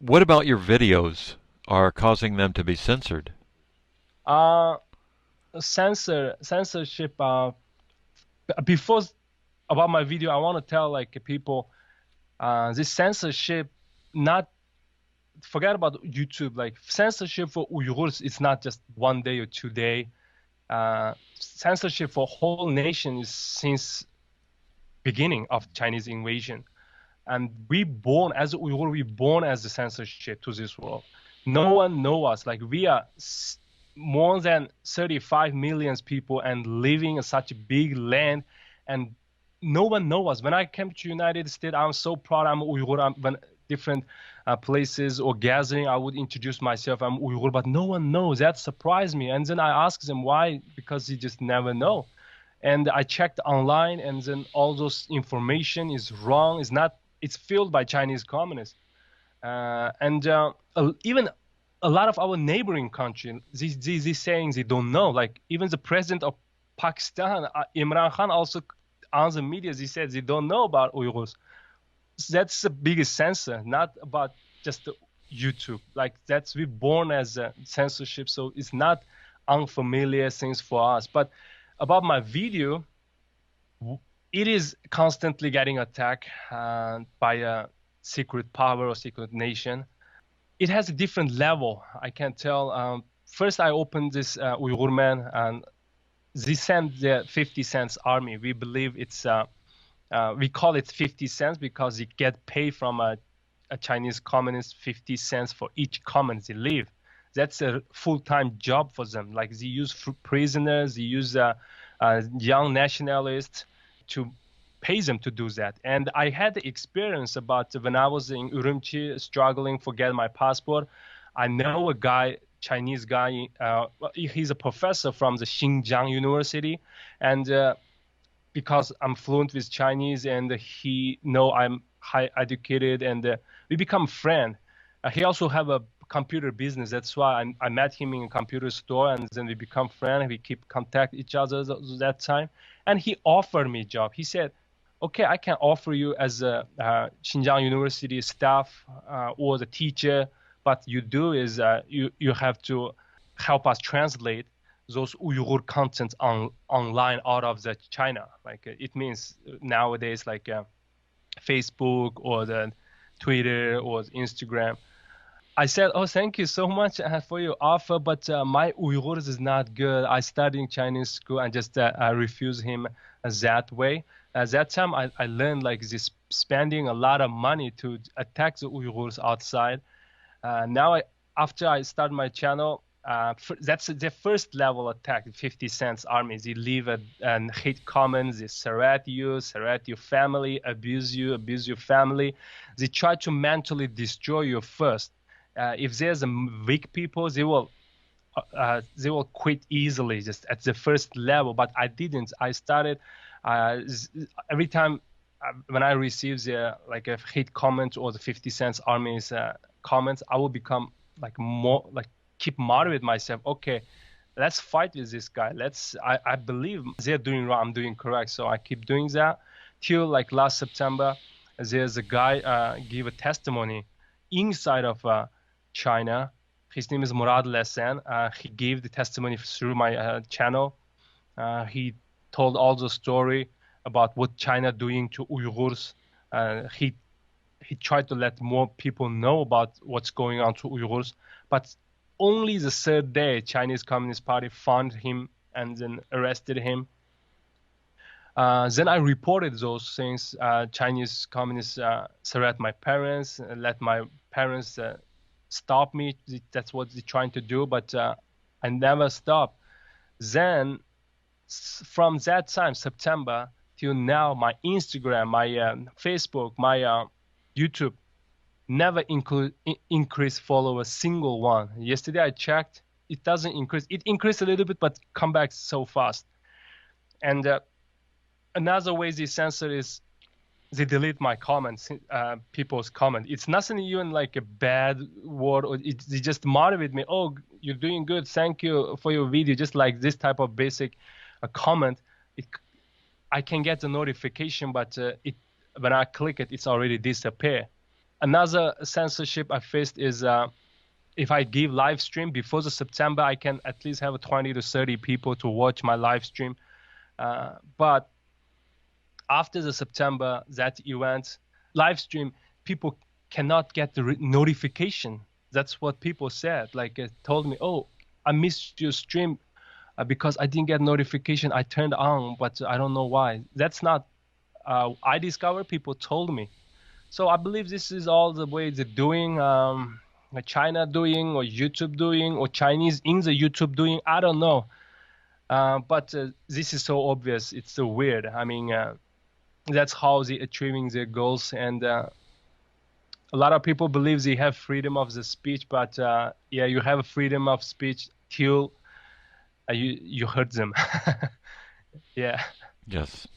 What about your videos are causing them to be censored? Uh, censorship. Before about my video, I want to tell like people, this censorship, not forget about YouTube. Like censorship for Uyghurs, it's not just 1 day or 2 day. Censorship for whole nation is since beginning of Chinese invasion. And we born as Uyghur, we born as a censorship to this world. No one know us. Like we are more than 35 million people and living in such a big land, and no one know us. When I came to United States, I'm so proud I'm Uyghur. When different places or gathering, I would introduce myself. I'm Uyghur, but no one knows. That surprised me. And then I asked them why, because they just never know. And I checked online, and then all those information is wrong. It's not. It's filled by Chinese communists, and even a lot of our neighboring countries, these sayings they don't know. Like even the president of Pakistan, Imran Khan, also on the media, he said they don't know about Uyghurs. That's the biggest censor, not about just the YouTube. Like that's we born as a censorship, so it's not unfamiliar things for us. But about my video, it is constantly getting attacked by a secret power or secret nation. It has a different level. I can tell. First, I opened this UyghurMan, and they sent the 50 cents army. We believe it's, we call it 50 cents because they get paid from a Chinese communist 50 cents for each comment they leave. That's a full-time job for them. Like they use prisoners, they use young nationalists to pay them to do that. And I had the experience about when I was in Urumqi struggling for getting my passport. I know a guy, Chinese guy, he's a professor from the Xinjiang University. And because I'm fluent with Chinese and he know I'm high educated, and we become friends. He also have a computer business. That's why I met him in a computer store, and then we become friends. We keep contact each other that time. And he offered me a job. He said, okay, I can offer you as a Xinjiang University staff or the teacher, but you do is you have to help us translate those Uyghur content online out of the China. Like it means nowadays like Facebook or the Twitter or Instagram. I said, oh, thank you so much for your offer, but my Uyghurs is not good. I studied in Chinese school and just I refused him that way. At that time, I learned like this spending a lot of money to attack the Uyghurs outside. Now, after I start my channel, that's the first level attack, 50 cents army. They leave and hate comments, they threat you, threat your family, abuse you, abuse your family. They try to mentally destroy you first. If there's a weak people, they will quit easily just at the first level. But I didn't. I started every time when I receive the like a hate comment or the 50 cents army's comments, I will become like more like keep motivate myself. Okay, let's fight with this guy. I believe they're doing wrong, I'm doing correct. So I keep doing that till like last September. There's a guy give a testimony inside of China. His name is Miradil Hasan. He gave the testimony through my channel. He told all the story about what China doing to Uyghurs. He tried to let more people know about what's going on to Uyghurs. But only the third day, Chinese Communist Party found him and then arrested him. Then I reported those things. Chinese communists threat my parents, let my parents stop me. That's what they're trying to do, but I never stopped. Then from that time, September, till now, my Instagram, my Facebook, my YouTube never increase followers, single one. Yesterday I checked, it doesn't increase. It increased a little bit, but come back so fast. And another way they censor is they delete my comments, people's comment. It's nothing even like a bad word, or they just motivate me. Oh, you're doing good. Thank you for your video. Just like this type of basic comment. I can get the notification, but when I click it, it's already disappear. Another censorship I faced is if I give live stream before the September, I can at least have 20 to 30 people to watch my live stream. But after the September, that event, live stream, people cannot get the notification. That's what people said. Like, told me, oh, I missed your stream because I didn't get notification. I turned on, but I don't know why. That's not, I discovered, people told me. So I believe this is all the way they're doing, China doing, or YouTube doing, or Chinese in the YouTube doing. I don't know. But this is so obvious. It's so weird. I mean, that's how they're achieving their goals. And a lot of people believe they have freedom of the speech, but yeah, you have a freedom of speech till you hurt them. Yeah. Yes.